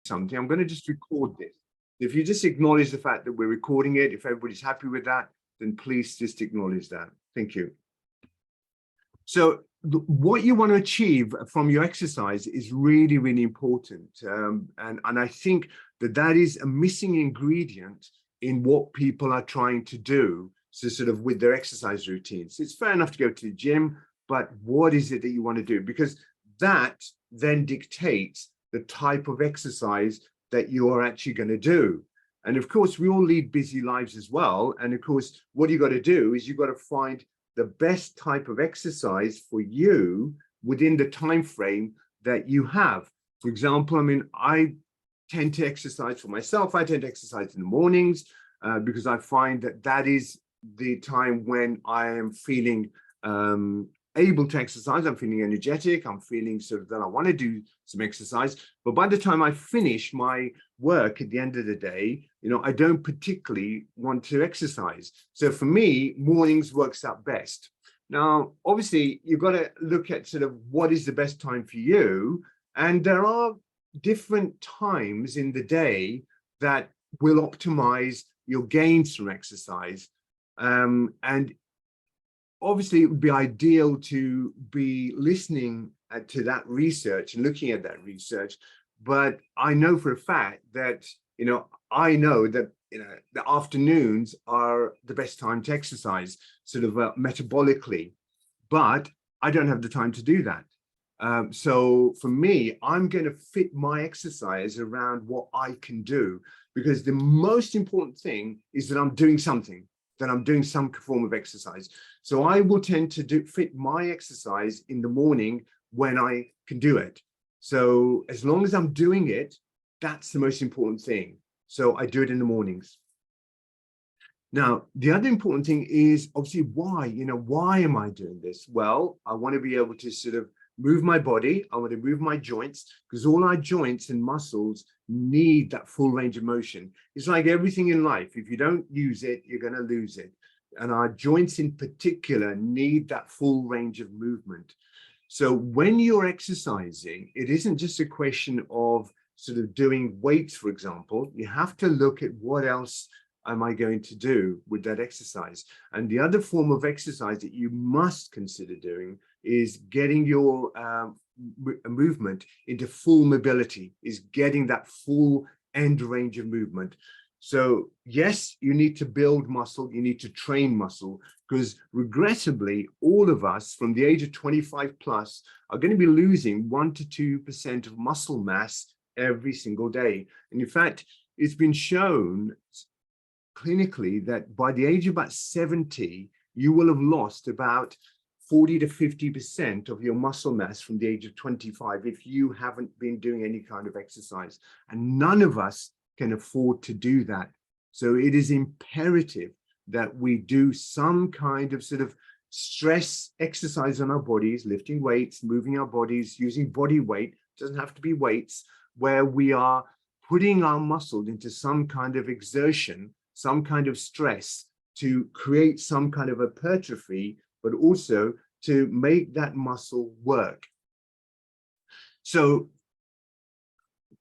something, I'm going to just record this. If you just acknowledge the fact that we're recording it, if everybody's happy with that, then please just acknowledge that. Thank you. So what you want to achieve from your exercise is really, really important. And I think that is a missing ingredient in what people are trying to do. So sort of with their exercise routines, it's fair enough to go to the gym, but what is it that you want to do? Because that then dictates the type of exercise that you are actually going to do. And of course, we all lead busy lives as well. And of course, what you got to do is you've got to find the best type of exercise for you within the time frame that you have. For example, I mean, I tend to exercise for myself. I tend to exercise in the mornings because I find that is the time when I am feeling able to exercise. I'm feeling energetic. I'm feeling sort of that I want to do some exercise. But by the time I finish my work at the end of the day, you know, I don't particularly want to exercise. So for me, mornings works out best. Now, obviously, you've got to look at sort of what is the best time for you. And there are different times in the day that will optimize your gains from exercise. And obviously, it would be ideal to be listening to that research and looking at that research. But I know for a fact that, you know, the afternoons are the best time to exercise, sort of metabolically. But I don't have the time to do that. So for me, I'm going to fit my exercise around what I can do, because the most important thing is that I'm doing something, that I'm doing some form of exercise. So I will tend to fit my exercise in the morning when I can do it. So as long as I'm doing it, that's the most important thing. So I do it in the mornings. Now, the other important thing is obviously why, you know, why am I doing this? Well, I want to be able to sort of move my body. I want to move my joints, because all our joints and muscles need that full range of motion. It's like everything in life. If you don't use it, you're going to lose it. And our joints in particular need that full range of movement. So when you're exercising, it isn't just a question of sort of doing weights, for example. You have to look at what else am I going to do with that exercise. And the other form of exercise that you must consider doing is getting your movement into full mobility, is getting that full end range of movement. So yes, you need to build muscle, you need to train muscle, because regrettably, all of us from the age of 25 plus are going to be losing 1 to 2% of muscle mass every single day. And in fact, it's been shown clinically that by the age of about 70, you will have lost about 40 to 50% of your muscle mass from the age of 25 if you haven't been doing any kind of exercise. And none of us can afford to do that. So it is imperative that we do some kind of sort of stress exercise on our bodies, lifting weights, moving our bodies, using body weight. It doesn't have to be weights, where we are putting our muscle into some kind of exertion, some kind of stress to create some kind of hypertrophy, but also to make that muscle work. So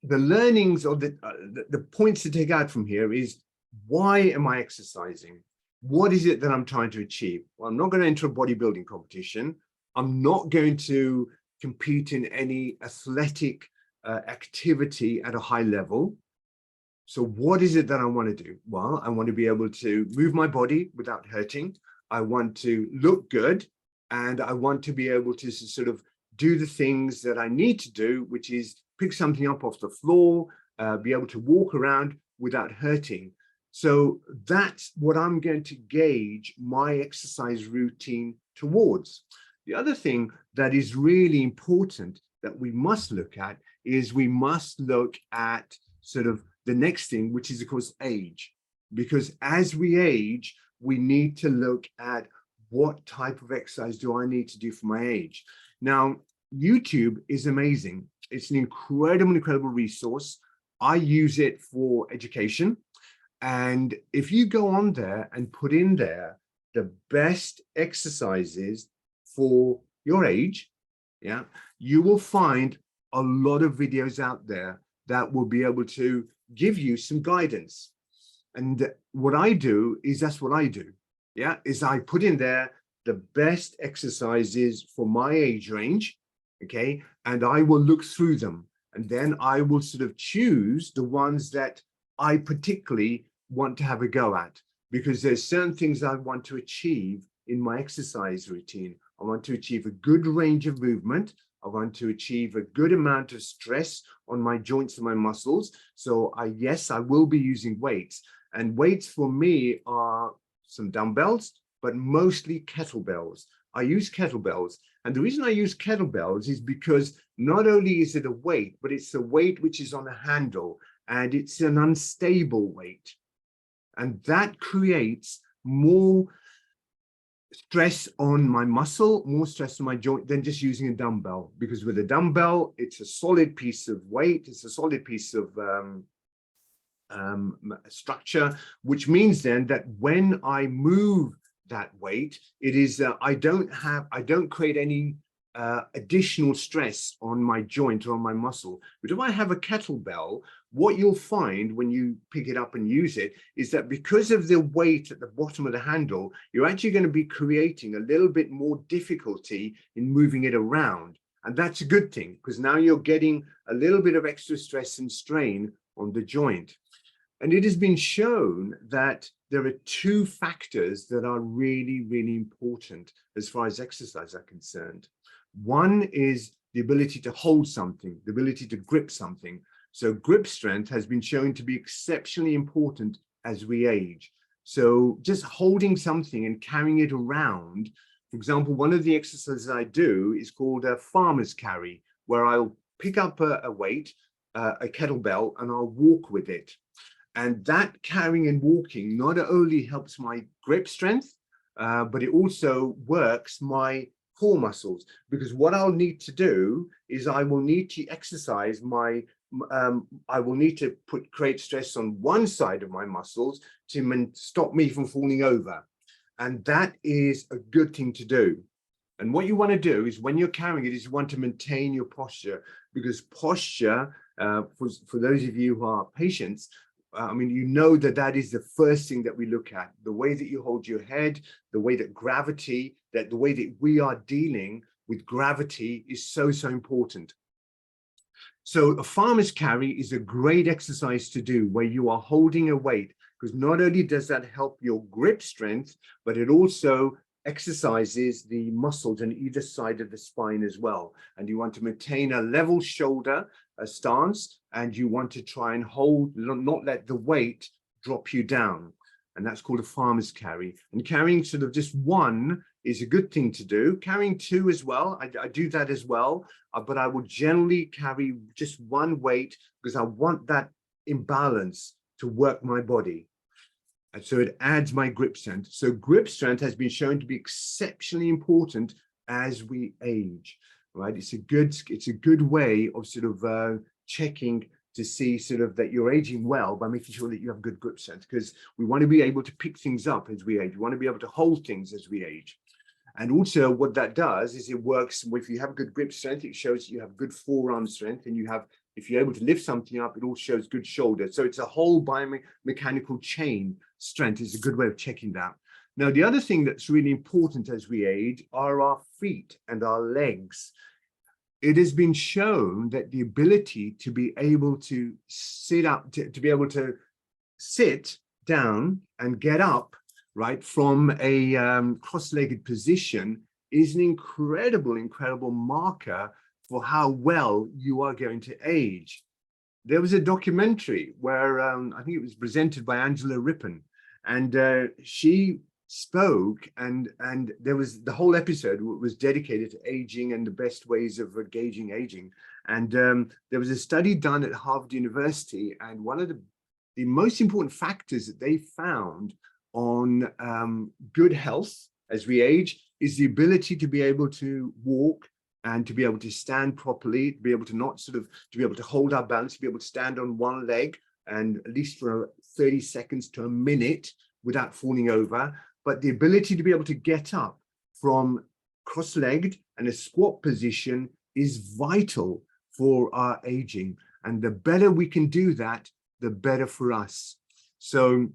the learnings or the points to take out from here is, why am I exercising? What is it that I'm trying to achieve? Well, I'm not going to enter a bodybuilding competition. I'm not going to compete in any athletic activity at a high level. So what is it that I want to do? Well, I want to be able to move my body without hurting. I want to look good, and I want to be able to sort of do the things that I need to do, which is pick something up off the floor, be able to walk around without hurting. So that's what I'm going to gauge my exercise routine towards. The other thing that is really important that we must look at is we must look at sort of the next thing, which is, of course, age. Because as we age, we need to look at what type of exercise do I need to do for my age. Now, YouTube is amazing. It's an incredible resource. I use it for education. And if you go on there and put in there the best exercises for your age, yeah, you will find a lot of videos out there that will be able to give you some guidance. And what I do is that's what I do. Yeah, is I put in there the best exercises for my age range. Okay, and I will look through them, and then I will sort of choose the ones that I particularly want to have a go at, because there's certain things I want to achieve in my exercise routine. I want to achieve a good range of movement. I want to achieve a good amount of stress on my joints and my muscles. So yes, I will be using weights, and weights for me are some dumbbells, but mostly kettlebells. I use kettlebells. And the reason I use kettlebells is because not only is it a weight, but it's a weight which is on a handle, and it's an unstable weight. And that creates more stress on my muscle, more stress on my joint than just using a dumbbell. Because with a dumbbell, it's a solid piece of weight, it's a solid piece of structure, which means then that when I move that weight, it is I don't create any additional stress on my joint or on my muscle. But if I have a kettlebell, what you'll find when you pick it up and use it is that because of the weight at the bottom of the handle, you're actually going to be creating a little bit more difficulty in moving it around. And that's a good thing, because now you're getting a little bit of extra stress and strain on the joint. And it has been shown that there are two factors that are really, really important as far as exercise are concerned. One is the ability to hold something, the ability to grip something. So grip strength has been shown to be exceptionally important as we age. So just holding something and carrying it around, for example, one of the exercises I do is called a farmer's carry, where I'll pick up a weight, a kettlebell, and I'll walk with it. And that carrying and walking not only helps my grip strength, but it also works my core muscles, because what I'll need to do is I will need to exercise my, I will need to create stress on one side of my muscles to stop me from falling over. And that is a good thing to do. And what you want to do is when you're carrying it is you want to maintain your posture, because posture, for those of you who are patients, I mean, you know that that is the first thing that we look at. The way that you hold your head, the way that gravity, that the way that we are dealing with gravity is so, so important. So a farmer's carry is a great exercise to do where you are holding a weight, because not only does that help your grip strength, but it also exercises the muscles on either side of the spine as well. And you want to maintain a level shoulder stance, and you want to try and hold, not let the weight drop you down. And that's called a farmer's carry. And carrying sort of just one is a good thing to do. Carrying two as well, I do that as well, but I will generally carry just one weight because I want that imbalance to work my body. And so it adds my grip strength. So grip strength has been shown to be exceptionally important as we age, right? It's a good way of sort of checking to see sort of that you're aging well by making sure that you have good grip strength, because we want to be able to pick things up as we age. We want to be able to hold things as we age. And also what that does is it works, if you have good grip strength, it shows that you have good forearm strength, and you have, if you're able to lift something up, it all shows good shoulder. So it's a whole biomechanical chain strength is a good way of checking that. Now, the other thing that's really important as we age are our feet and our legs. It has been shown that the ability to be able to sit up, to be able to sit down and get up, right, from a cross-legged position is an incredible marker for how well you are going to age. There was a documentary where I think it was presented by Angela Rippon, and she spoke, and there was, the whole episode was dedicated to aging and the best ways of gauging aging. And there was a study done at Harvard University, and one of the most important factors that they found on good health as we age is the ability to be able to walk and to be able to stand properly, to be able to not sort of, to be able to hold our balance, to be able to stand on one leg and at least for 30 seconds to a minute without falling over. But the ability to be able to get up from cross-legged and a squat position is vital for our aging. And the better we can do that, the better for us. So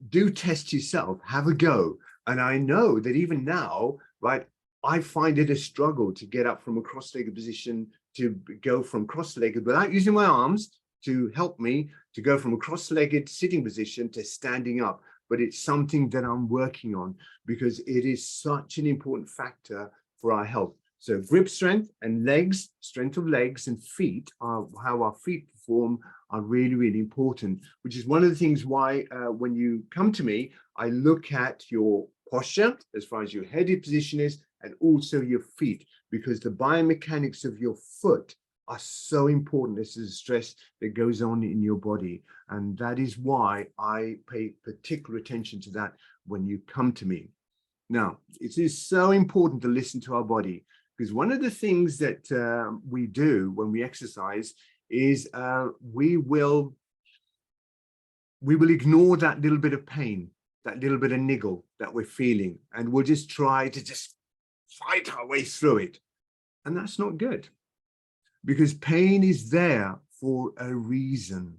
do test yourself, have a go. And I know that even now, right, I find it a struggle to get up from a cross-legged position, to go from cross-legged without using my arms to help me to go from a cross-legged sitting position to standing up. But it's something that I'm working on because it is such an important factor for our health. So grip strength and legs, strength of legs and feet, are how our feet perform, are really, really important, which is one of the things why when you come to me, I look at your posture as far as your headed position is, and also your feet, because the biomechanics of your foot are so important. This is a stress that goes on in your body. And that is why I pay particular attention to that when you come to me. Now, it is so important to listen to our body, because one of the things that we do when we exercise is we will ignore that little bit of pain, that little bit of niggle that we're feeling, and we'll just try to just fight our way through it. And that's not good, because pain is there for a reason.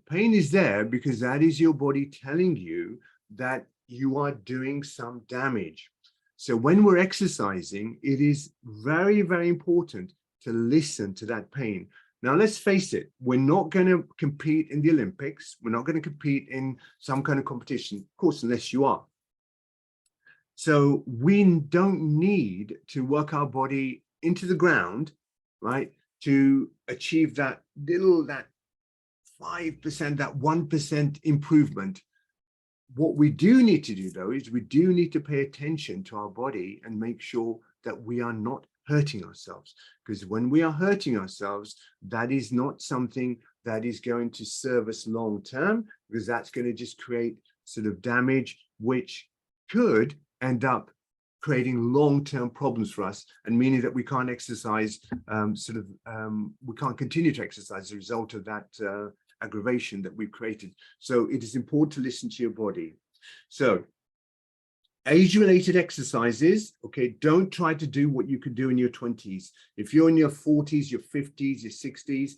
Pain is there because that is your body telling you that you are doing some damage. So when we're exercising, it is very, very important to listen to that pain. Now, let's face it, we're not going to compete in the Olympics. We're not going to compete in some kind of competition, of course, unless you are. So we don't need to work our body into the ground, right, to achieve that 5%, that 1% improvement. What we do need to do, though, is we do need to pay attention to our body and make sure that we are not hurting ourselves. Because when we are hurting ourselves, that is not something that is going to serve us long term, because that's going to just create sort of damage, which could end up creating long-term problems for us, and meaning that we can't exercise, we can't continue to exercise as a result of that aggravation that we've created. So it is important to listen to your body. So age-related exercises, okay, don't try to do what you could do in your 20s. If you're in your 40s, your 50s, your 60s,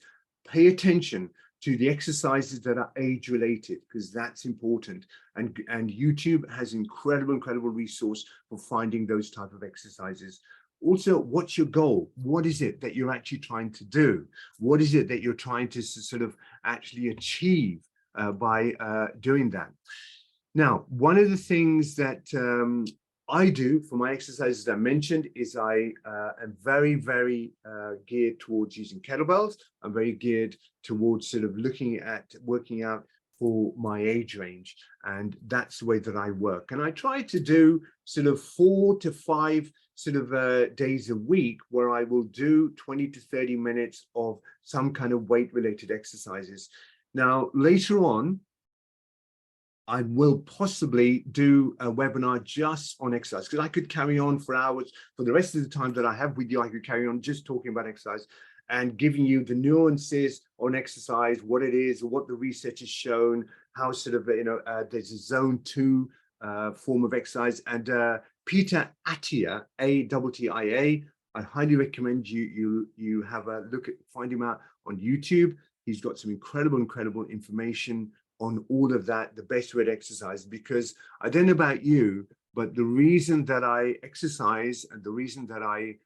pay attention to the exercises that are age-related, because that's important. And YouTube has incredible resource for finding those type of exercises. Also, what's your goal? What is it that you're actually trying to do? What is it that you're trying to sort of actually achieve by doing that? Now, one of the things that I do for my exercises I mentioned is I am very, very geared towards using kettlebells. I'm very geared towards sort of looking at working out for my age range. And that's the way that I work. And I try to do sort of 4 to 5 sort of days a week where I will do 20 to 30 minutes of some kind of weight related exercises. Now, later on, I will possibly do a webinar just on exercise, because I could carry on for hours. For the rest of the time that I have with you, I could carry on just talking about exercise and giving you the nuances on exercise, what it is, what the research has shown, how sort of, there's a zone 2 form of exercise. And Peter Attia, Attia, I highly recommend you have a look at, find him out on YouTube. He's got some incredible information on all of that, the best way to exercise, because I don't know about you, but the reason that I exercise and the reason that I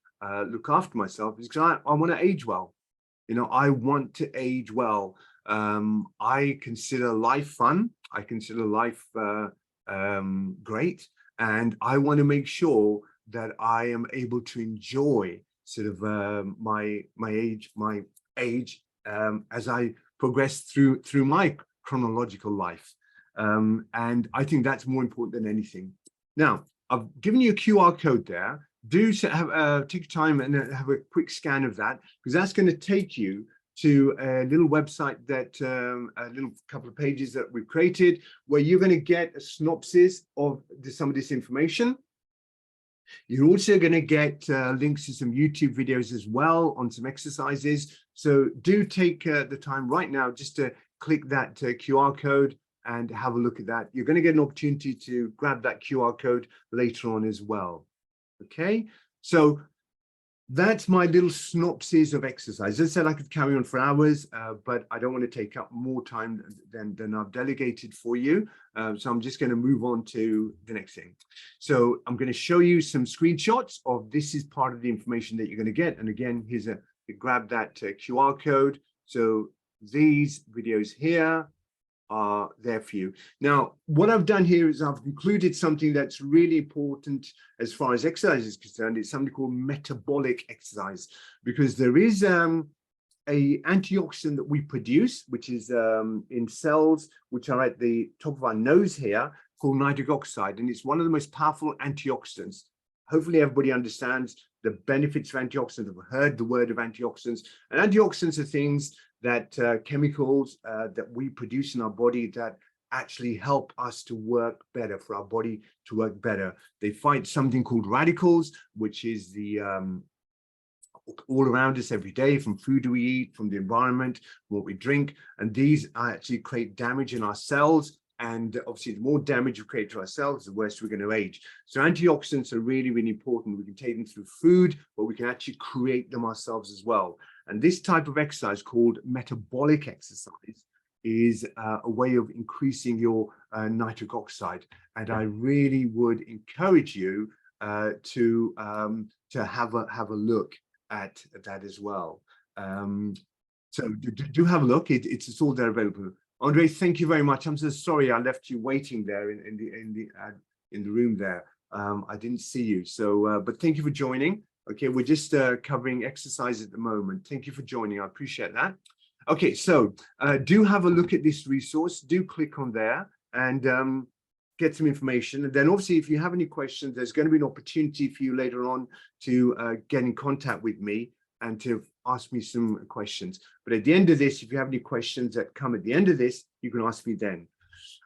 look after myself is because I want to age well. I want to age well. I consider life fun. I consider life great. And I want to make sure that I am able to enjoy sort of my age as I progress through my chronological life. And I think that's more important than anything. Now, I've given you a QR code there. Do have, take time and have a quick scan of that, because that's going to take you to a little website that, a little couple of pages that we've created, where you're going to get a synopsis of some of this information. You're also going to get links to some YouTube videos as well on some exercises. So do take the time right now just to click that QR code and have a look at that. You're going to get an opportunity to grab that QR code later on as well. Okay, so that's my little synopsis of exercise. As I said, I could carry on for hours, but I don't want to take up more time than I've delegated for you. So I'm just going to move on to the next thing. So I'm going to show you some screenshots of this is part of the information that you're going to get. And again, here's grab that QR code. So these videos here are there for you. Now, what I've done here is I've included something that's really important as far as exercise is concerned. It's something called metabolic exercise, because there is a antioxidant that we produce, which is in cells which are at the top of our nose here, called nitric oxide, and it's one of the most powerful antioxidants. Hopefully everybody understands the benefits of antioxidants. I've heard the word of antioxidants, and antioxidants are things that chemicals that we produce in our body that actually help us to work better, for our body to work better. They fight something called radicals, which is the all around us every day, from food we eat, from the environment, what we drink, and these actually create damage in our cells. And obviously, the more damage we create to ourselves, the worse we're going to age. So antioxidants are really, really important. We can take them through food, but we can actually create them ourselves as well. And this type of exercise, called metabolic exercise, is a way of increasing your nitric oxide. And I really would encourage you to have a look at that as well. So do have a look. It's all there available. Andre, thank you very much. I'm so sorry I left you waiting there in the room there. I didn't see you. So, but thank you for joining. Okay, we're just covering exercise at the moment. Thank you for joining. I appreciate that. Okay, so do have a look at this resource. Do click on there and get some information. And then obviously, if you have any questions, there's going to be an opportunity for you later on to get in contact with me and to ask me some questions. But at the end of this, if you have any questions that come at the end of this, you can ask me then.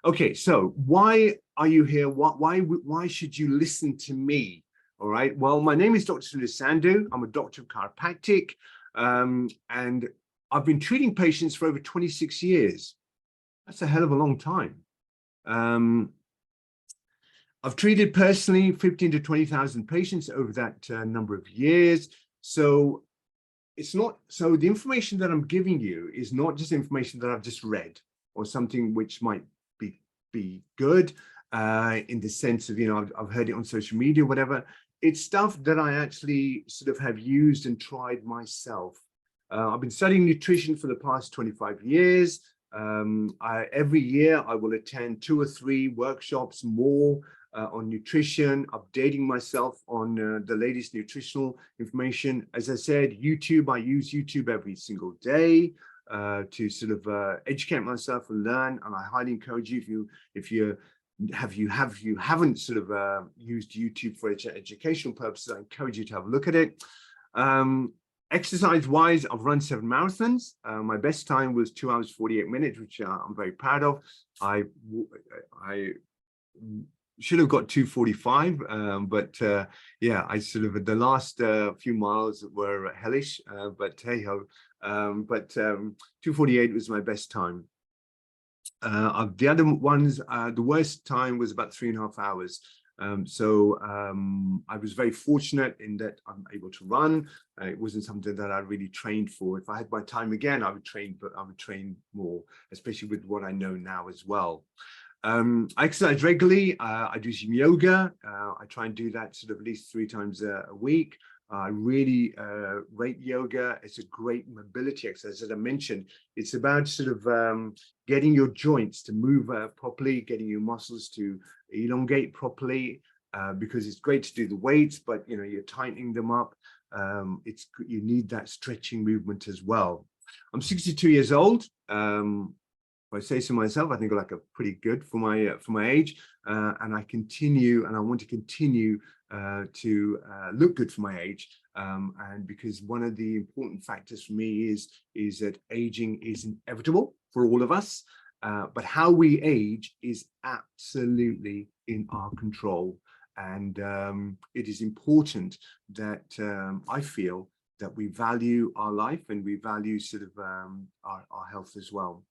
Okay, so why are you here? Why should you listen to me? All right, well, my name is Dr. Surinder Sandhu. I'm a doctor of chiropractic, and I've been treating patients for over 26 years. That's a hell of a long time. I've treated personally 15 to 20,000 patients over that number of years. So it's not, so the information that I'm giving you is not just information that I've just read or something which might be good in the sense of, you know, I've heard it on social media, whatever. It's stuff that I actually sort of have used and tried myself. I've been studying nutrition for the past 25 years. Every year I will attend 2 or 3 workshops more on nutrition, updating myself on the latest nutritional information. As I said, YouTube, I use YouTube every single day to sort of educate myself and learn. And I highly encourage you, if you haven't sort of used YouTube for educational purposes, I encourage you to have a look at it. Exercise wise, I've run 7 marathons. My best time was 2 hours 48 minutes, which I'm very proud of. I should have got 2:45, but yeah, I sort of, the last few miles were hellish, but hey ho. But 2:48 was my best time. The other ones, the worst time was about 3.5 hours. So I was very fortunate in that I'm able to run. It wasn't something that I really trained for. If I had my time again, I would train, but I would train more, especially with what I know now as well. I exercise regularly. I do some yoga. I try and do that sort of at least 3 times a week. I really rate yoga. It's a great mobility exercise. As I mentioned, it's about sort of getting your joints to move properly, getting your muscles to elongate properly, because it's great to do the weights, but you know, you're tightening them up. You need that stretching movement as well. I'm 62 years old. If I say so myself, I think I like a pretty good for my age, and I want to continue to look good for my age, and because one of the important factors for me is that aging is inevitable for all of us, but how we age is absolutely in our control, and it is important that I feel that we value our life and we value sort of our health as well.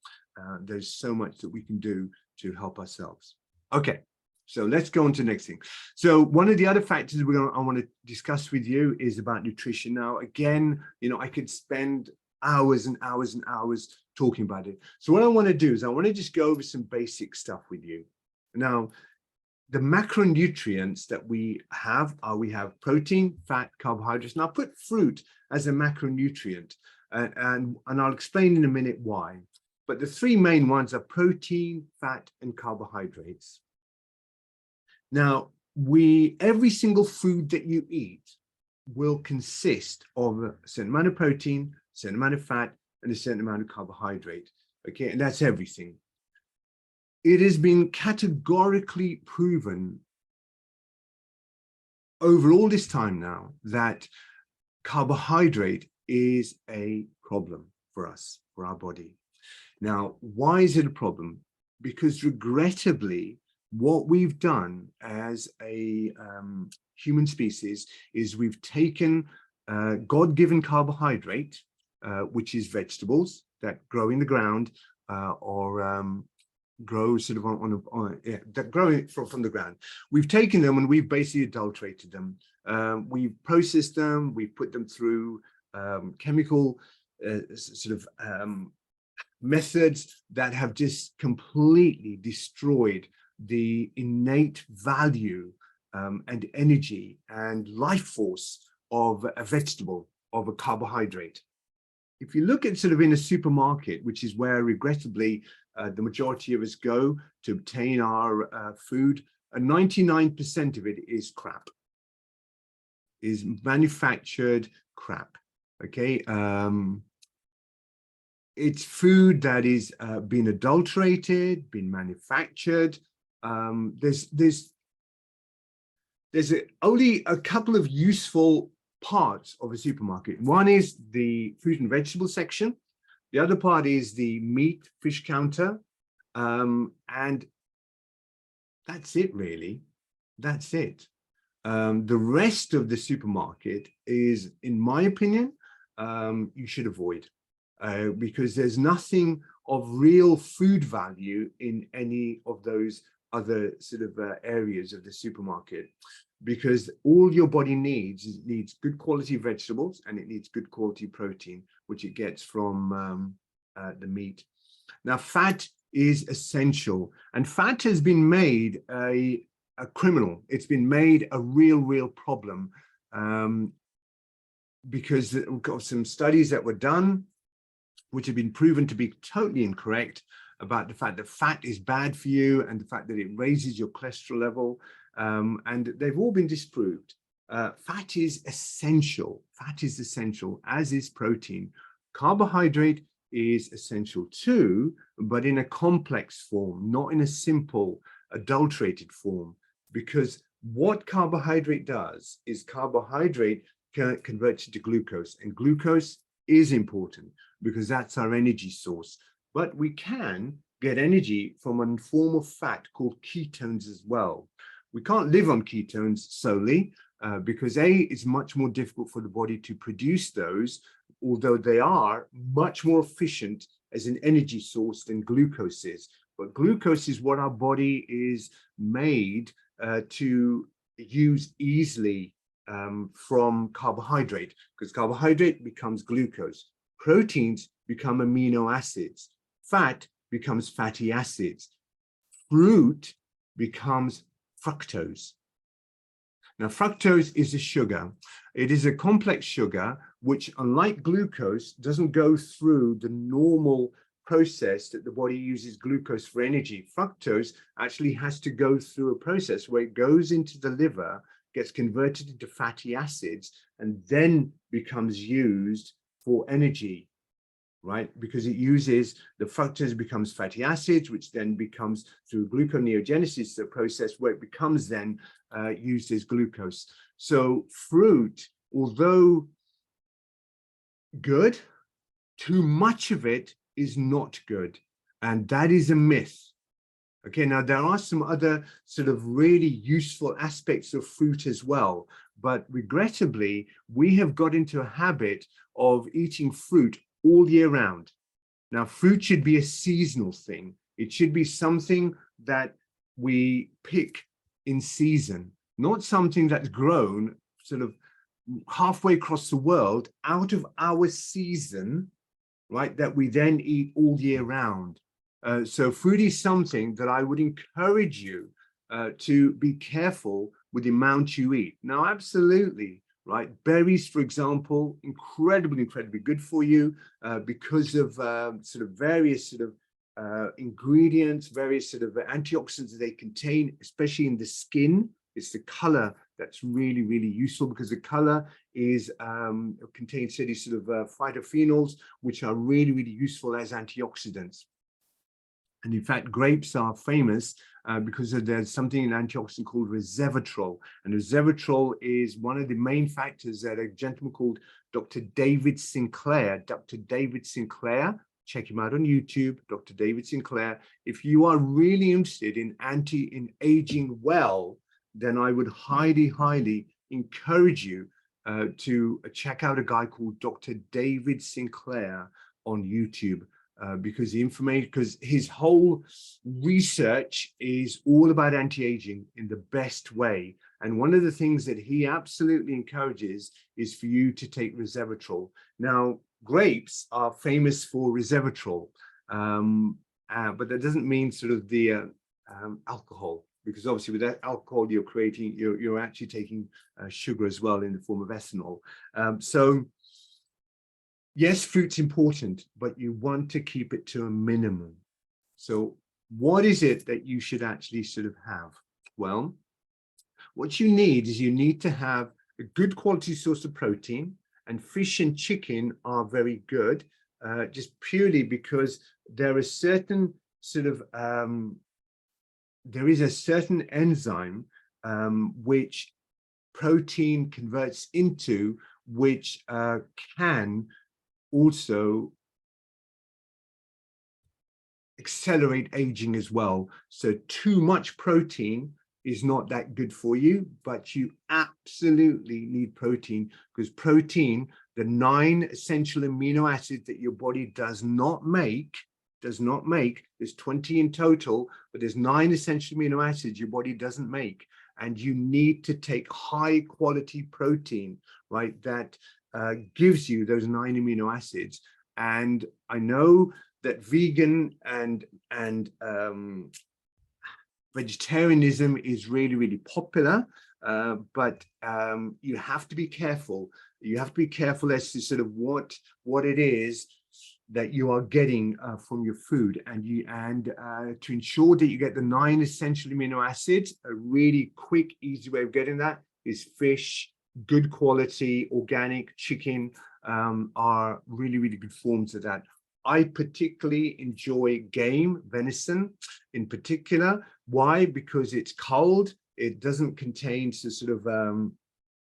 There's so much that we can do to help ourselves. Okay, So let's go on to the next thing. So one of the other factors I want to discuss with you is about nutrition. Now, again, I could spend hours and hours and hours talking about it. So what I want to do is I want to just go over some basic stuff with you. Now, the macronutrients that we have protein, fat, carbohydrates. Now, I put fruit as a macronutrient, and I'll explain in a minute why. But the three main ones are protein, fat, and carbohydrates. Now, every single food that you eat will consist of a certain amount of protein, a certain amount of fat, and a certain amount of carbohydrate. Okay, and that's everything. It has been categorically proven over all this time now that carbohydrate is a problem for us, for our body. Now, why is it a problem? Because regrettably, what we've done as a human species is we've taken God-given carbohydrate, which is vegetables that grow in the ground or grow sort of that grow from the ground. We've taken them and we've basically adulterated them. We've processed them, we've put them through chemical methods that have just completely destroyed the innate value and energy and life force of a vegetable, of a carbohydrate. If you look at sort of in a supermarket, which is where regrettably the majority of us go to obtain our food, 99% of it is crap, is manufactured crap. Okay, it's food that is been adulterated, been manufactured. There's only a couple of useful parts of a supermarket. One is the fruit and vegetable section. The other part is the meat, fish counter. And that's it, really. That's it. The rest of the supermarket is, in my opinion, you should avoid because there's nothing of real food value in any of those other sort of areas of the supermarket, because all your body needs good quality vegetables and it needs good quality protein, which it gets from the meat. Now, fat is essential, and fat has been made a criminal. It's been made a real problem because we've got some studies that were done which have been proven to be totally incorrect about the fact that fat is bad for you and the fact that it raises your cholesterol level, and they've all been disproved. Fat is essential. Fat is essential, as is protein. Carbohydrate is essential too, but in a complex form, not in a simple adulterated form, because what carbohydrate does is carbohydrate converts into glucose, and glucose is important because that's our energy source. But we can get energy from a form of fat called ketones as well. We can't live on ketones solely because it's much more difficult for the body to produce those, although they are much more efficient as an energy source than glucose is. But glucose is what our body is made to use easily from carbohydrate, because carbohydrate becomes glucose. Proteins become amino acids. Fat becomes fatty acids. Fruit becomes fructose. Now, fructose is a sugar. It is a complex sugar, which, unlike glucose, doesn't go through the normal process that the body uses glucose for energy. Fructose actually has to go through a process where it goes into the liver, gets converted into fatty acids, and then becomes used for energy, right? Because it uses, the fructose becomes fatty acids, which then becomes through gluconeogenesis, the process where it becomes then used as glucose. So fruit, although good, too much of it is not good. And that is a myth. Okay, now there are some other sort of really useful aspects of fruit as well, but regrettably, we have got into a habit of eating fruit all year round. Now, fruit should be a seasonal thing. It should be something that we pick in season, not something that's grown sort of halfway across the world out of our season, right, that we then eat all year round. So food is something that I would encourage you to be careful with the amount you eat. Now, absolutely, right? Berries, for example, incredibly good for you because of sort of various sort of ingredients, various sort of antioxidants that they contain, especially in the skin. It's the color that's really useful, because the color is contains these sort of phytophenols, which are really useful as antioxidants. And in fact, grapes are famous because there's something in antioxidant called resveratrol. And resveratrol is one of the main factors that a gentleman called Dr. David Sinclair, check him out on YouTube, Dr. David Sinclair. If you are really interested in aging well, then I would highly encourage you to check out a guy called Dr. David Sinclair on YouTube. Because his whole research is all about anti-aging in the best way. And one of the things that he absolutely encourages is for you to take resveratrol. Now, grapes are famous for resveratrol, but that doesn't mean sort of the alcohol, because obviously with that alcohol you're actually taking sugar as well in the form of ethanol. So yes, fruit's important, but you want to keep it to a minimum. So what is it that you should actually sort of have? Well, what you need is you need to have a good quality source of protein, and fish and chicken are very good, just purely because there are certain sort of, there is a certain enzyme which protein converts into, which can also accelerate aging as well. So too much protein is not that good for you, but you absolutely need protein, because protein, the 9 essential amino acids that your body does not make, there's 20 in total, but there's 9 essential amino acids your body doesn't make. And you need to take high quality protein, right, that gives you those 9 amino acids. And I know that vegan and vegetarianism is really popular, but you have to be careful. You have to be careful as to sort of what it is that you are getting from your food, and to ensure that you get the 9 essential amino acids. A really quick, easy way of getting that is fish, good quality organic chicken are really good forms of that. I particularly enjoy game, venison in particular. Why? Because it's cold. It doesn't contain sort of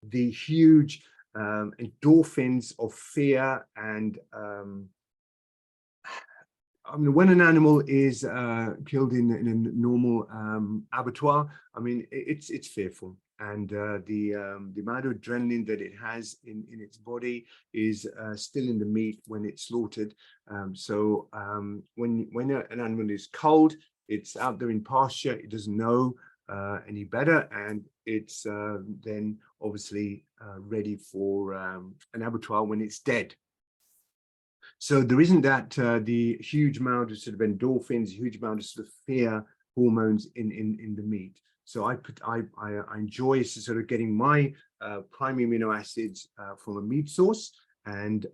the huge endorphins of fear. And I mean, when an animal is killed in a normal abattoir, I mean, it's fearful. And the amount of adrenaline that it has in its body is still in the meat when it's slaughtered. So when an animal is cold, it's out there in pasture, it doesn't know any better, and it's then obviously ready for an abattoir when it's dead. So there isn't that the huge amount of sort of endorphins, huge amount of sort of fear hormones in the meat. So I enjoy sort of getting my primary amino acids from a meat source, and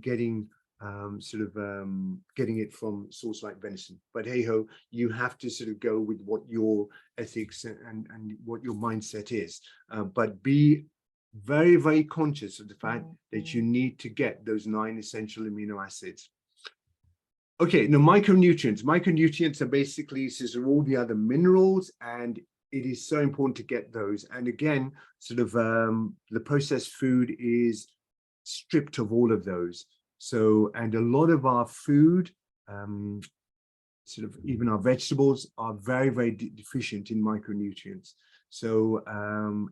getting it from a source like venison. But hey ho, you have to sort of go with what your ethics and what your mindset is. But be very conscious of the fact that you need to get those 9 essential amino acids. Okay, now micronutrients are basically all the other minerals, and it is so important to get those. And again, sort of the processed food is stripped of all of those. So, and a lot of our food, sort of even our vegetables, are very deficient in micronutrients. So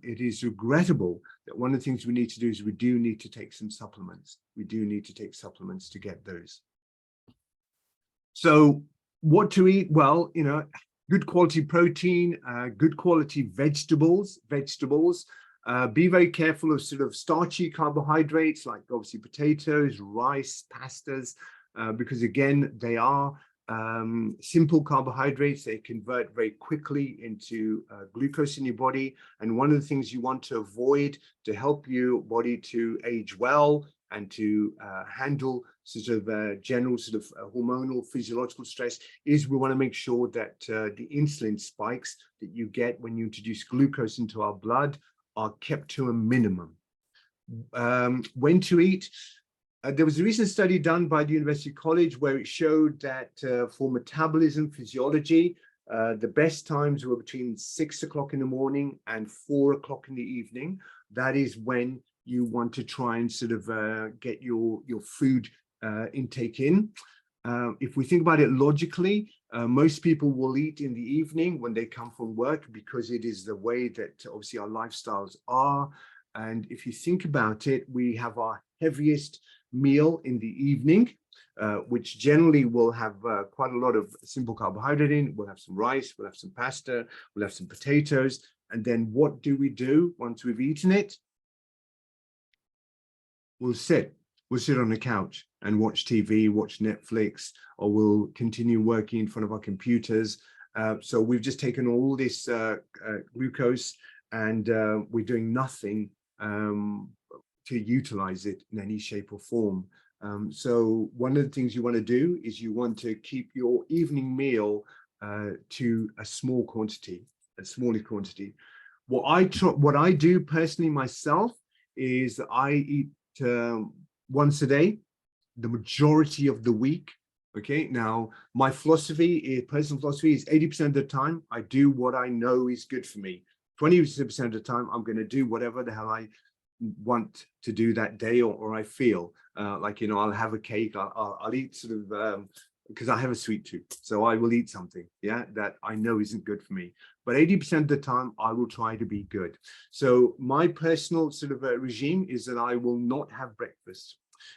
it is regrettable that one of the things we need to do is we do need to take some supplements. We do need to take supplements to get those. So what to eat? Well, you know, good quality protein, good quality vegetables. Be very careful of sort of starchy carbohydrates like obviously potatoes, rice, pastas, because again, they are simple carbohydrates. They convert very quickly into glucose in your body. And one of the things you want to avoid to help your body to age well and to handle sort of general sort of hormonal physiological stress is we want to make sure that the insulin spikes that you get when you introduce glucose into our blood are kept to a minimum. When to eat? There was a recent study done by the University College where it showed that for metabolism physiology, the best times were between 6 o'clock in the morning and 4 o'clock in the evening. That is when you want to try and sort of get your food intake in. If we think about it logically, most people will eat in the evening when they come from work because it is the way that obviously our lifestyles are. And if you think about it, we have our heaviest meal in the evening, which generally will have quite a lot of simple carbohydrate in. We'll have some rice, we'll have some pasta, we'll have some potatoes. And then what do we do once we've eaten it? We'll sit on the couch and watch TV, watch Netflix, or we'll continue working in front of our computers. So we've just taken all this glucose and we're doing nothing to utilize it in any shape or form. So one of the things you want to do is you want to keep your evening meal to a small quantity, a smaller quantity. What I do personally myself is I eat once a day, the majority of the week. Okay, now my personal philosophy is 80% of the time I do what I know is good for me. 20% of the time I'm going to do whatever the hell I want to do that day, or I feel like, you know, I'll have a cake, I'll eat sort of because I have a sweet tooth, so I will eat something, yeah, that I know isn't good for me. But 80% of the time I will try to be good. So my personal sort of regime is that I will not have breakfast.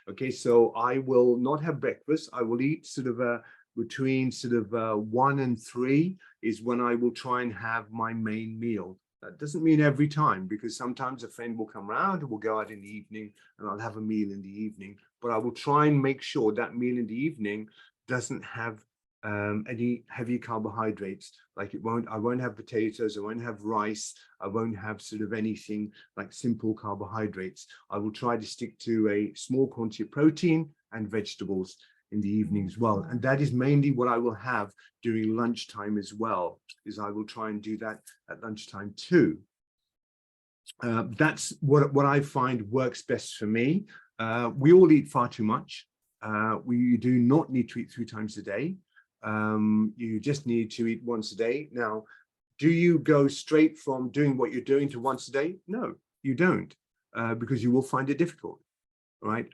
Okay, so I will not have breakfast. I will eat sort of between sort of 1 and 3 is when I will try and have my main meal. That doesn't mean every time, because sometimes a friend will come around and we'll go out in the evening and I'll have a meal in the evening. But I will try and make sure that meal in the evening doesn't have any heavy carbohydrates. Like I won't have potatoes, I won't have rice, I won't have sort of anything like simple carbohydrates. I will try to stick to a small quantity of protein and vegetables in the evening as well. And that is mainly what I will have during lunchtime as well, is I will try and do that at lunchtime too. That's what I find works best for me. We all eat far too much. We do not need to eat 3 times a day. You just need to eat once a day. Now, do you go straight from doing what you're doing to once a day? No, you don't, because you will find it difficult, right?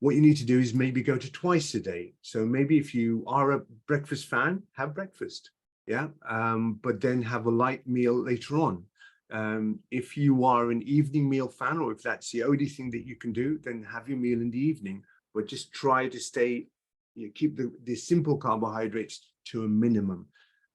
What you need to do is maybe go to twice a day. So maybe if you are a breakfast fan, have breakfast, yeah, but then have a light meal later on. If you are an evening meal fan, or if that's the only thing that you can do, then have your meal in the evening, but just try to keep the simple carbohydrates to a minimum.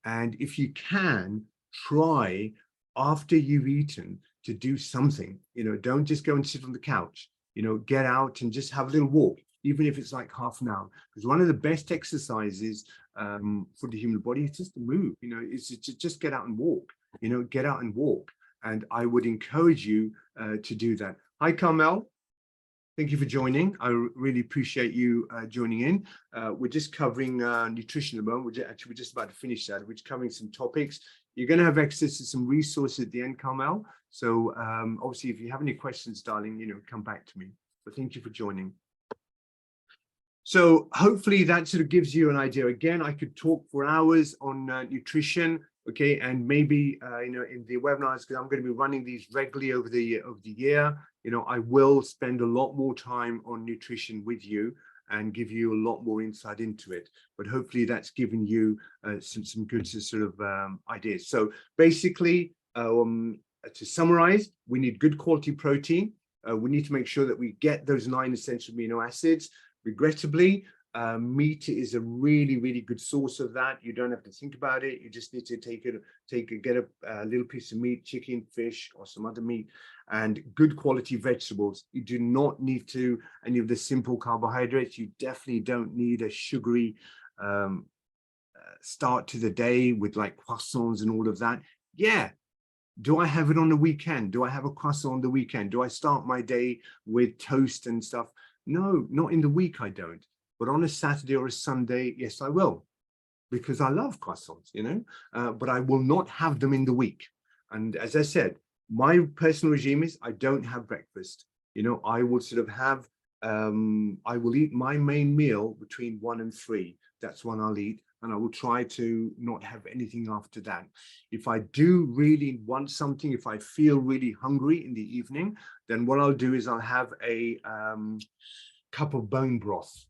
And if you can, try after you've eaten to do something. You know, don't just go and sit on the couch. You know, get out and just have a little walk, even if it's like half an hour. Because one of the best exercises for the human body is just to move. You know, it's to just get out and walk. You know, get out and walk. And I would encourage you to do that. Hi, Carmel. Thank you for joining. I really appreciate you joining in. We're just covering nutrition at the moment. We're just about to finish that. We're just covering some topics. You're going to have access to some resources at the end, Carmel. So obviously, if you have any questions, darling, you know, come back to me. But thank you for joining. So hopefully that sort of gives you an idea. Again, I could talk for hours on nutrition. Okay, and maybe you know, in the webinars, because I'm going to be running these regularly over the year, you know, I will spend a lot more time on nutrition with you and give you a lot more insight into it. But hopefully that's given you some good sort of ideas. So basically, to summarize, we need good quality protein. We need to make sure that we get those 9 essential amino acids. Regrettably, Meat is a really, really good source of that. You don't have to think about it. You just need to get a little piece of meat, chicken, fish, or some other meat, and good quality vegetables. You do not need to any of the simple carbohydrates. You definitely don't need a sugary start to the day with like croissants and all of that. Yeah. Do I have it on the weekend? Do I have a croissant on the weekend? Do I start my day with toast and stuff? No, not in the week, I don't. But on a Saturday or a Sunday, yes, I will, because I love croissants, but I will not have them in the week. And as I said, my personal regime is I don't have breakfast. I will sort of have, I will eat my main meal between 1 and 3. That's when I'll eat. And I will try to not have anything after that. If I do really want something, if I feel really hungry in the evening, then what I'll do is I'll have a cup of bone broth.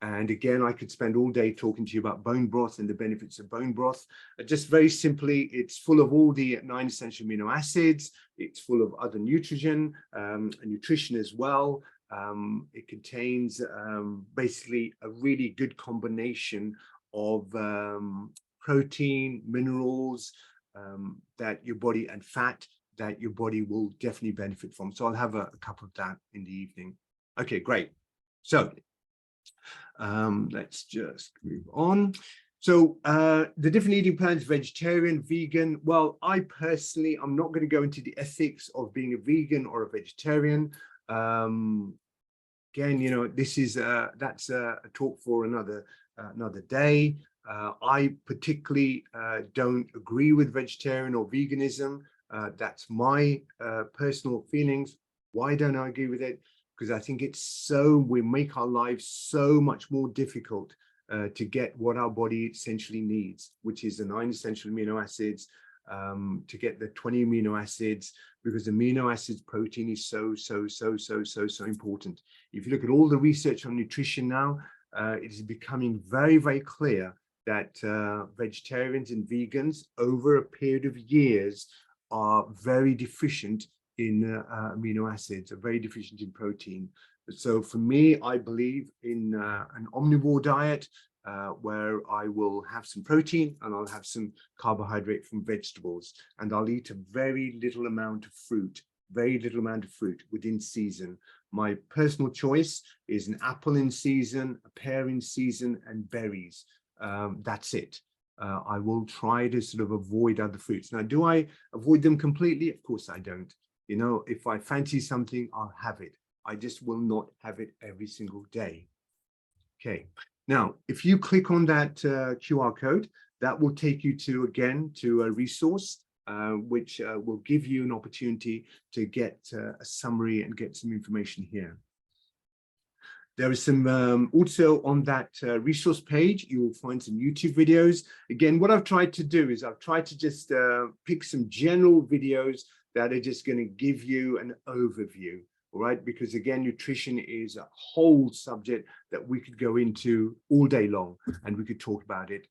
And again, I could spend all day talking to you about bone broth and the benefits of bone broth. Just very simply, it's full of all the 9 essential amino acids. It's full of other nutrition as well. It contains basically a really good combination of protein, minerals that your body, and fat that your body will definitely benefit from. So I'll have a cup of that in the evening. Okay, great. So let's just move on. So the different eating plans, vegetarian, vegan. Well, I personally, I'm not going to go into the ethics of being a vegan or a vegetarian. Again, this is that's a talk for another day. I particularly don't agree with vegetarian or veganism. That's my personal feelings. Why don't I agree with it? Because I think we make our lives so much more difficult to get what our body essentially needs, which is the 9 essential amino acids, to get the 20 amino acids, because amino acids, protein is so important. If you look at all the research on nutrition now, it is becoming very, very clear that vegetarians and vegans over a period of years are very deficient in amino acids, are very deficient in protein. So for me, I believe in an omnivore diet where I will have some protein and I'll have some carbohydrate from vegetables, and I'll eat a very little amount of fruit within season. My personal choice is an apple in season, a pear in season, and berries. That's it. I will try to sort of avoid other fruits. Now, do I avoid them completely? Of course I don't. If I fancy something, I'll have it. I just will not have it every single day. Okay. Now, if you click on that QR code, that will take you to a resource which will give you an opportunity to get a summary and get some information here. There is some also on that resource page, you will find some YouTube videos. Again, what I've tried to do is I've tried to just pick some general videos that are just going to give you an overview. All right, because again, nutrition is a whole subject that we could go into all day long and we could talk about it.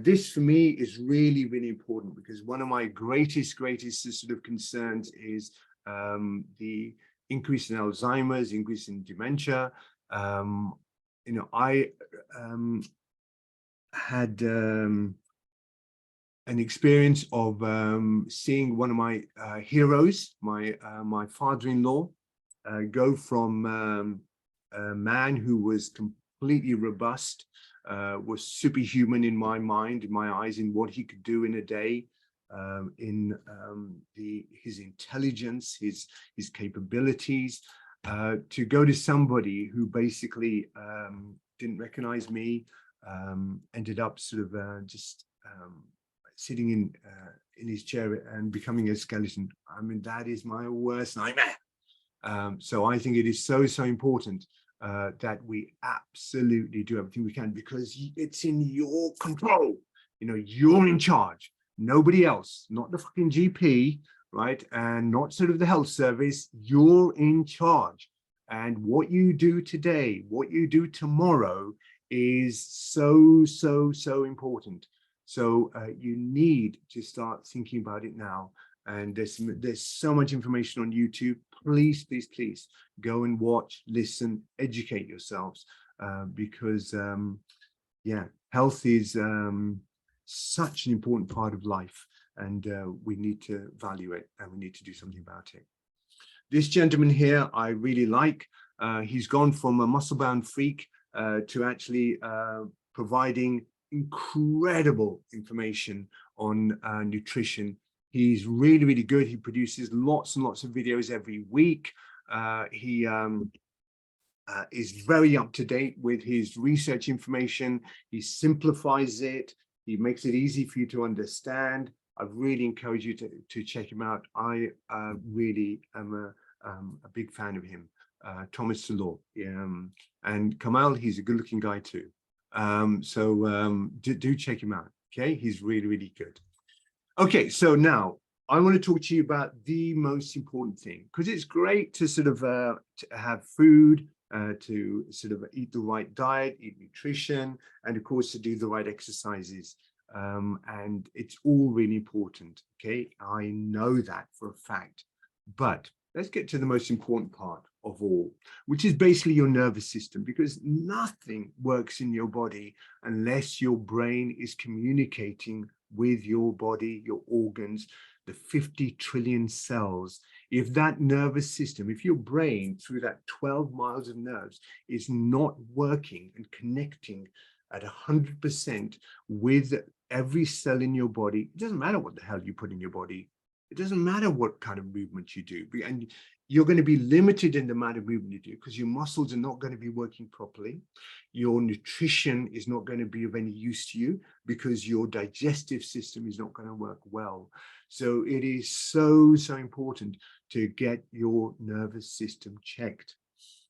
This for me is really, really important, because one of my greatest sort of concerns is the increase in Alzheimer's, increase in dementia. I had an experience of seeing one of my heroes, my father-in-law, go from a man who was completely robust, was superhuman in my mind, in my eyes, in what he could do in a day, in his intelligence, his capabilities, to go to somebody who basically didn't recognize me, ended up sort of just sitting in his chair and becoming a skeleton. I mean, that is my worst nightmare. So I think it is so important that we absolutely do everything we can, because it's in your control. You're in charge, nobody else, not the fucking GP, right? And not sort of the health service. You're in charge. And what you do today, what you do tomorrow is so important. So you need to start thinking about it now. And there's so much information on YouTube. Please go and watch, listen, educate yourselves. because yeah, health is such an important part of life, and we need to value it, and we need to do something about it. This gentleman here, I really like. He's gone from a muscle-bound freak to actually providing incredible information on nutrition. He's really, really good. He produces lots and lots of videos every week. He is very up to date with his research information. He simplifies it. He makes it easy for you to understand. I really encourage you to check him out. I really am a big fan of him. Thomas Salor. And Kamal, he's a good-looking guy too. Do check him out. Okay, he's really, really good. Okay, so now I want to talk to you about the most important thing, because it's great to sort of to have food, to sort of eat the right diet, eat nutrition, and of course to do the right exercises. And it's all really important. Okay, I know that for a fact. But let's get to the most important part of all, which is basically your nervous system, because nothing works in your body unless your brain is communicating with your body, your organs, the 50 trillion cells. If that nervous system, if your brain through that 12 miles of nerves is not working and connecting at 100% with every cell in your body, it doesn't matter what the hell you put in your body. It doesn't matter what kind of movement you do. And you're going to be limited in the amount of movement you do because your muscles are not going to be working properly. Your nutrition is not going to be of any use to you because your digestive system is not going to work well. So it is so, so important to get your nervous system checked.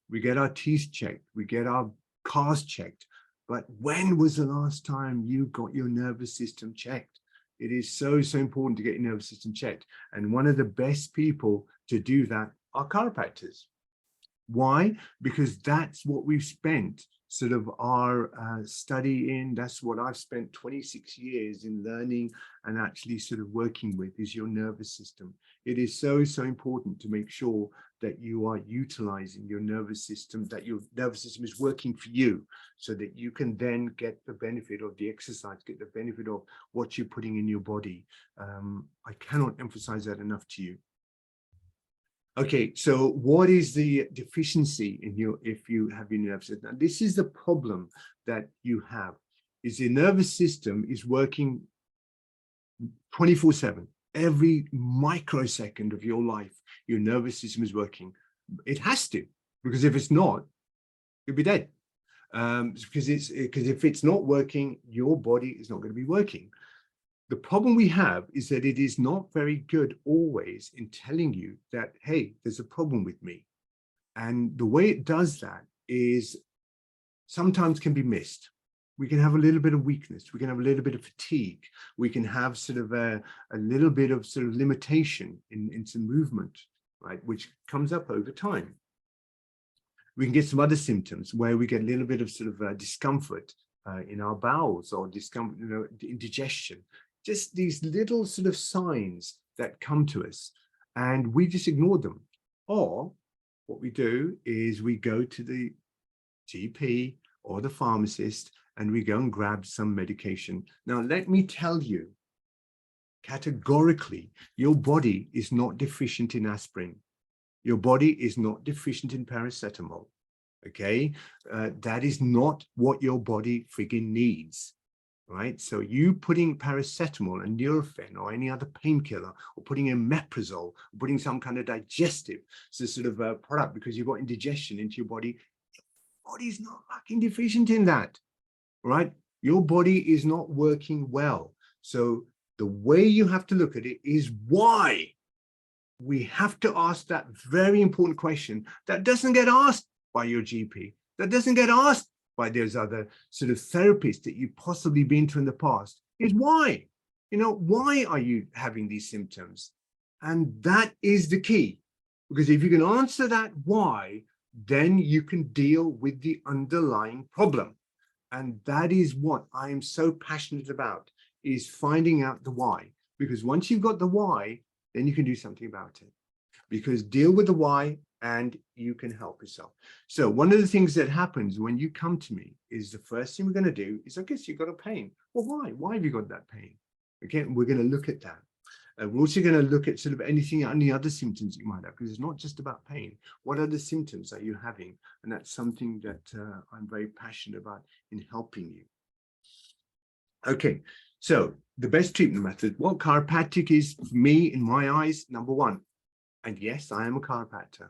We get our teeth checked. We get our cars checked. But when was the last time you got your nervous system checked? It is so, so important to get your nervous system checked. And one of the best people to do that are chiropractors. Why? Because that's what we've spent sort of our study in. That's what I've spent 26 years in learning and actually sort of working with, is your nervous system. It is so, so important to make sure that you are utilizing your nervous system, that your nervous system is working for you, so that you can then get the benefit of the exercise, get the benefit of what you're putting in your body. I cannot emphasize that enough to you. Okay, so what is the deficiency in if you have your nervous system? Now, this is the problem that you have, is your nervous system is working 24/7. Every microsecond of your life, your nervous system is working. It has to, because if it's not, you'll be dead. Because if it's not working, your body is not going to be working. The problem we have is that it is not very good always in telling you that, hey, there's a problem with me. And the way it does that is sometimes can be missed. We can have a little bit of weakness. We can have a little bit of fatigue. We can have sort of a little bit of sort of limitation in some movement, right, which comes up over time. We can get some other symptoms where we get a little bit of sort of discomfort in our bowels, or discomfort, indigestion. Just these little sort of signs that come to us, and we just ignore them. Or what we do is we go to the GP or the pharmacist and we go and grab some medication. Now, let me tell you, categorically, your body is not deficient in aspirin. Your body is not deficient in paracetamol. Okay, that is not what your body friggin' needs. Right, so you putting paracetamol and Nurofen or any other painkiller, or putting in Meprazole, or putting some kind of digestive sort of product because you've got indigestion into your body is not fucking deficient in that. Right, your body is not working well. So the way you have to look at it is why. We have to ask that very important question that doesn't get asked by your GP, that doesn't get asked by those other sort of therapists that you've possibly been to in the past, is why. Why are you having these symptoms? And that is the key, because if you can answer that why, then you can deal with the underlying problem. And that is what I am so passionate about, is finding out the why. Because once you've got the why, then you can do something about it. Because deal with the why, and you can help yourself. So one of the things that happens when you come to me is the first thing we're going to do is, I guess you've got a pain. Well, why? Why have you got that pain? Again, we're going to look at that. We're also going to look at sort of any other symptoms you might have, because it's not just about pain. What other symptoms are you having? And that's something that I'm very passionate about in helping you. Okay, so the best treatment method, well, chiropractic is, for me, in my eyes, number one. And yes, I am a chiropractor.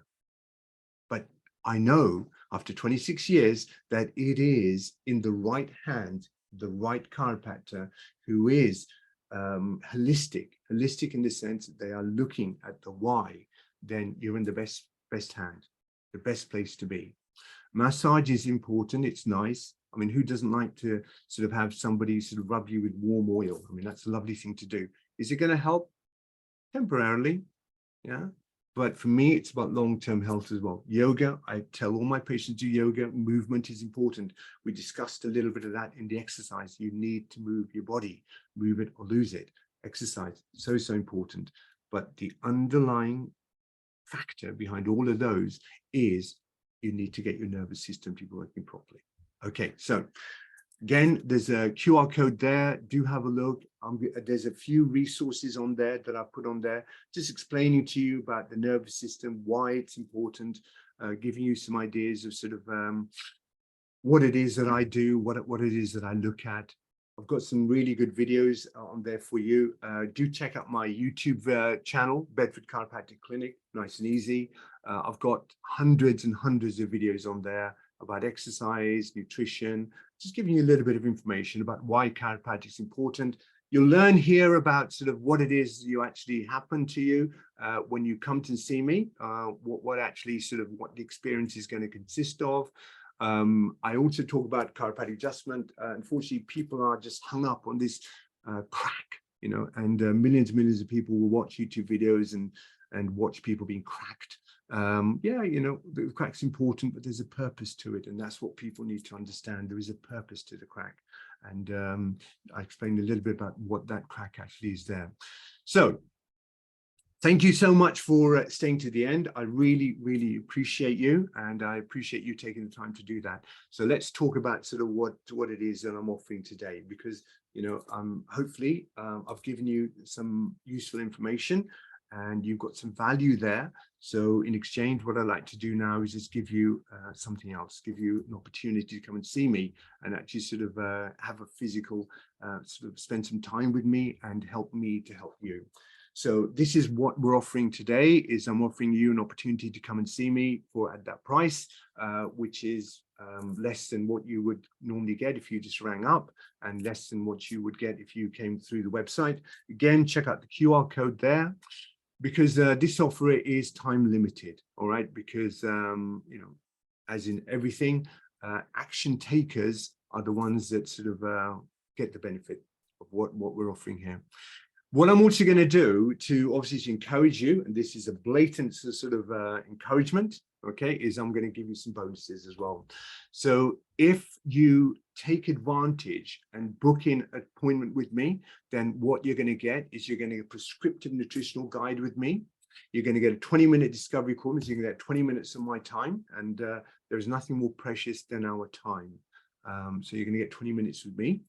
But I know after 26 years that it is in the right hand, the right chiropractor who is holistic in the sense that they are looking at the why, then you're in the best hand, the best place to be. Massage is important. It's nice. I mean, who doesn't like to sort of have somebody sort of rub you with warm oil? I mean, that's a lovely thing to do. Is it going to help? Temporarily, yeah. But for me, it's about long-term health as well. Yoga, I tell all my patients do yoga. Movement is important. We discussed a little bit of that in the exercise. You need to move your body, move it or lose it. Exercise, so important. But the underlying factor behind all of those is you need to get your nervous system to be working properly. Okay, so again, there's a QR code there. Do have a look. There's a few resources on there that I've put on there, just explaining to you about the nervous system, why it's important, giving you some ideas of sort of what it is that I do, what it is that I look at. I've got some really good videos on there for you. Do check out my YouTube channel, Bedford Chiropractic Clinic, nice and easy. I've got hundreds and hundreds of videos on there about exercise, nutrition, just giving you a little bit of information about why chiropractic is important. You'll learn here about sort of what it is you actually happen to you when you come to see me, what actually sort of what the experience is going to consist of. I also talk about chiropractic adjustment. Unfortunately, people are just hung up on this crack, you know, and millions of people will watch YouTube videos and watch people being cracked. Yeah, you know, the crack's important, but there's a purpose to it, and that's what people need to understand. There is a purpose to the crack, and I explained a little bit about what that crack actually is there. So thank you so much for staying to the end. I really appreciate you, and I appreciate you taking the time to do that. So let's talk about sort of what it is that I'm offering today, because, you know, hopefully I've given you some useful information and you've got some value there. So in exchange, what I like to do now is just give you something else, give you an opportunity to come and see me and actually sort of have a physical, sort of spend some time with me and help me to help you. So this is what we're offering today, is I'm offering you an opportunity to come and see me at that price, which is less than what you would normally get if you just rang up, and less than what you would get if you came through the website. Again, check out the QR code there, because this offer is time limited, all right? Because, you know, as in everything, action takers are the ones that sort of get the benefit of what we're offering here. What I'm also going to do to obviously encourage you, and this is a blatant sort of encouragement, okay, is I'm going to give you some bonuses as well. So if you take advantage and book in an appointment with me, then what you're going to get is you're going to get a prescriptive nutritional guide with me. You're going to get a 20-minute discovery call, so you're going to get 20 minutes of my time, and there's nothing more precious than our time. So you're going to get 20 minutes with me.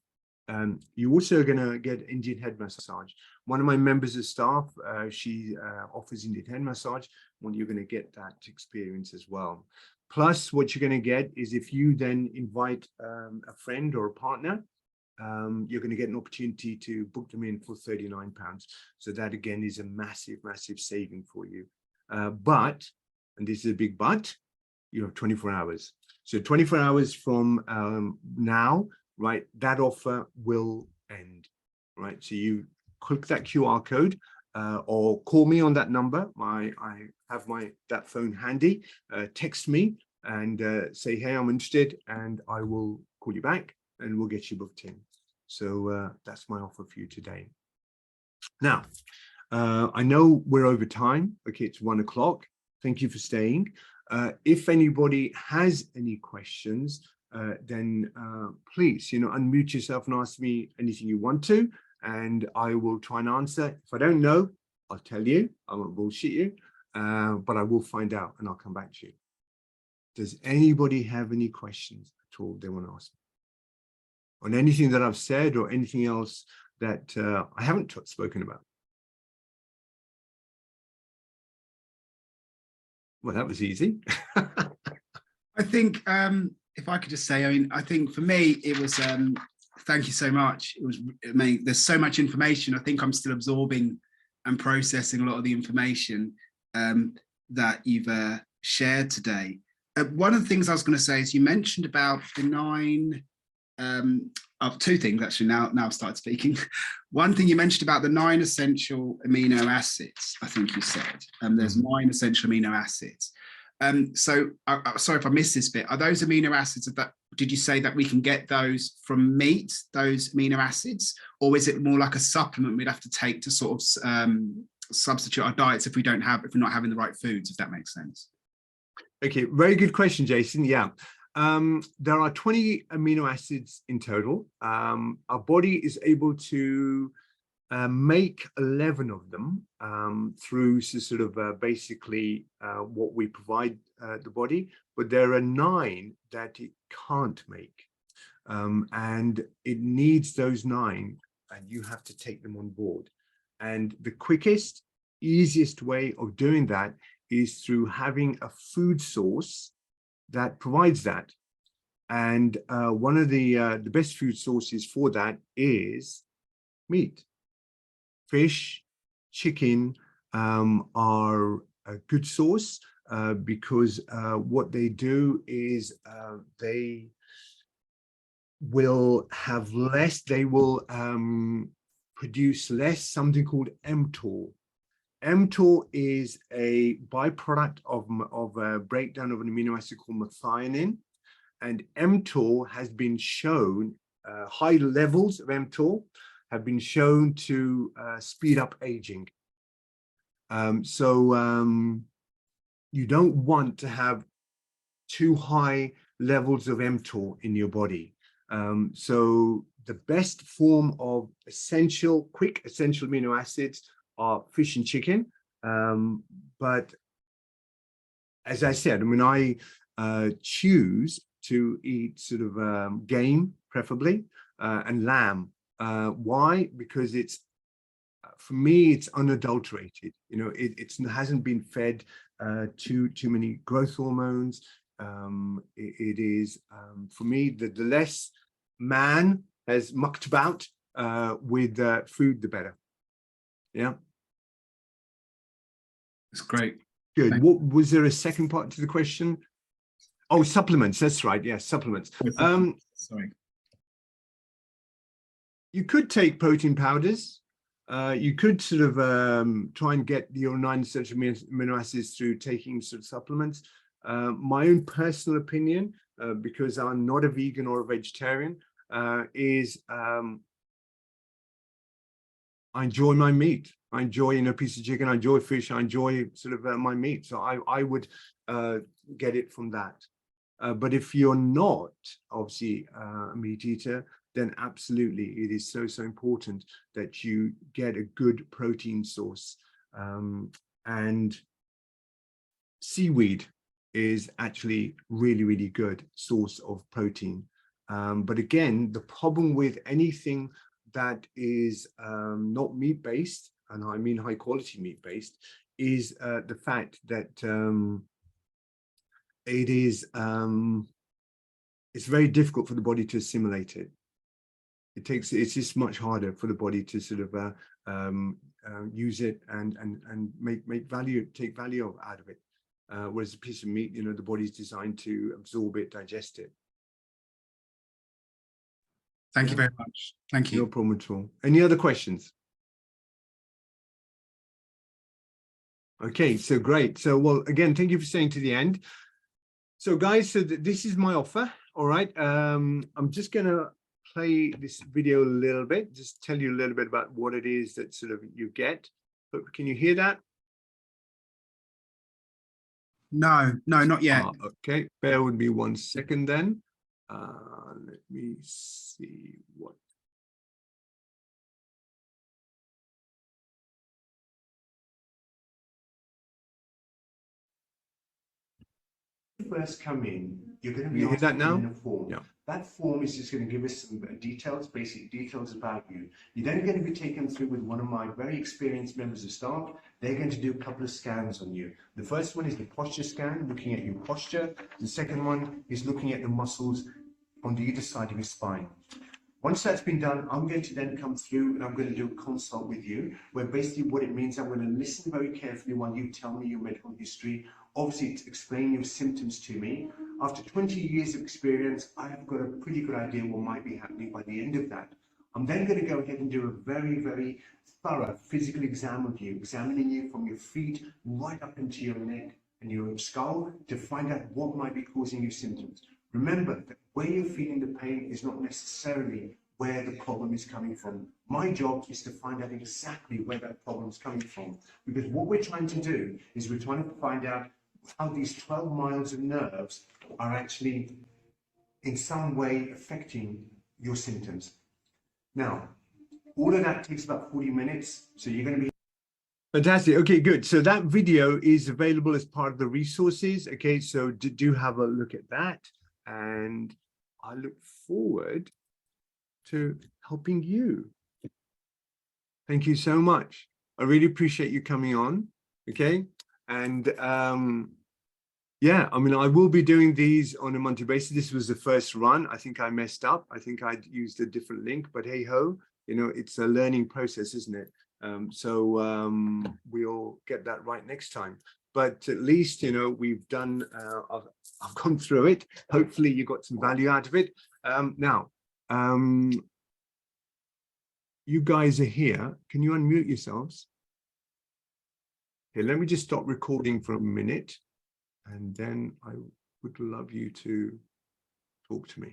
You're also going to get Indian head massage. One of my members of staff, she offers Indian head massage. Well, you're going to get that experience as well. Plus, what you're going to get is if you then invite a friend or a partner, you're going to get an opportunity to book them in for £39. So that again is a massive saving for you. But, and this is a big but, you have 24 hours. So 24 hours from now, right, that offer will end, right? So you click that QR code or call me on that number. I have that phone handy. Text me and say, hey, I'm interested, and I will call you back and we'll get you booked in. So that's my offer for you today. Now, I know we're over time. Okay, it's 1 o'clock. Thank you for staying. If anybody has any questions, then please, unmute yourself and ask me anything you want to, and I will try and answer. If I don't know, I'll tell you. I won't bullshit you. but I will find out and I'll come back to you. Does anybody have any questions at all they want to ask me on anything that I've said or anything else that I haven't spoken about? Well, that was easy. I think if I could just say, I mean, I think for me, it was, thank you so much. It was, I mean, there's so much information. I think I'm still absorbing and processing a lot of the information that you've shared today. One of the things I was going to say is you mentioned about the 9, two things actually, now I've started speaking. One thing you mentioned about the 9 essential amino acids, I think you said, there's 9 essential amino acids. So sorry if I missed this bit. Are those amino acids that, did you say that we can get those from meat, those amino acids, or is it more like a supplement we'd have to take to sort of substitute our diets if we're not having the right foods, if that makes sense? Okay, very good question, Jason. Yeah. There are 20 amino acids in total. Our body is able to make 11 of them through sort of basically what we provide the body, but there are 9 that it can't make. And it needs those 9, and you have to take them on board. And the quickest, easiest way of doing that is through having a food source that provides that. And one of the best food sources for that is meat. Fish, chicken are a good source because what they do is they will have less, they will produce less something called mTOR. mTOR is a byproduct of a breakdown of an amino acid called methionine. And mTOR has been shown, high levels of mTOR have been shown to speed up aging. You don't want to have too high levels of mTOR in your body. So the best form of quick essential amino acids are fish and chicken. But as I said, I mean, I choose to eat sort of game, preferably, and lamb. Why? Because it's, for me, it's unadulterated. You know, it hasn't been fed too many growth hormones. It is, for me, the less man has mucked about with food, the better. Yeah. That's great. Good. What was there a second part to the question? Oh, supplements. That's right. Yes, supplements. Sorry. You could take protein powders. You could sort of try and get your 9 essential amino acids through taking sort of supplements. My own personal opinion, because I'm not a vegan or a vegetarian, is I enjoy my meat. I enjoy, a piece of chicken. I enjoy fish. I enjoy sort of my meat. So I would get it from that. But if you're not obviously a meat eater, then absolutely it is so important that you get a good protein source. And seaweed is actually really good source of protein. But again, the problem with anything that is not meat-based, and I mean high quality meat-based, is the fact that it is it's very difficult for the body to assimilate it. It's just much harder for the body to sort of use it and take value out of it. Whereas a piece of meat, the body's designed to absorb it, digest it. Thank you very much. Thank you. No problem at all. Any other questions? Okay, so great. So, well, again, thank you for staying to the end. So guys, so this is my offer. All right. I'm just going to play this video a little bit, just tell you a little bit about what it is that sort of you get. But can you hear that? No, not yet. Okay, bear with me 1 second then. Let me see what. first come in, you're going to be You hear asked that to fill now? in a form. Yeah. That form is just going to give us some details, basic details about you. You're then going to be taken through with one of my very experienced members of staff. They're going to do a couple of scans on you. The first one is the posture scan, looking at your posture. The second one is looking at the muscles on either side of your spine. Once that's been done, I'm going to then come through and I'm going to do a consult with you, where basically what it means, I'm going to listen very carefully while you tell me your medical history, obviously to explain your symptoms to me. After 20 years of experience, I have got a pretty good idea what might be happening by the end of that. I'm then going to go ahead and do a very, very thorough physical exam of you, examining you from your feet right up into your neck and your skull to find out what might be causing you symptoms. Remember that where you're feeling the pain is not necessarily where the problem is coming from. My job is to find out exactly where that problem is coming from, because what we're trying to do is we're trying to find out how these 12 miles of nerves are actually in some way affecting your symptoms. Now, all of that takes about 40 minutes, so you're going to be Fantastic. Okay, good. So that video is available as part of the resources. Okay, so do have a look at that. And I look forward to helping you. Thank you so much. I really appreciate you coming on. Okay. And yeah, I mean, I will be doing these on a monthly basis. This was the first run. I think I messed up. I think I'd used a different link, but hey ho, you know, it's a learning process, isn't it? We'll get that right next time. But at least, you know, we've done, I've gone through it. Hopefully you got some value out of it. You guys are here. Can you unmute yourselves? Okay, let me just stop recording for a minute. And then I would love you to talk to me.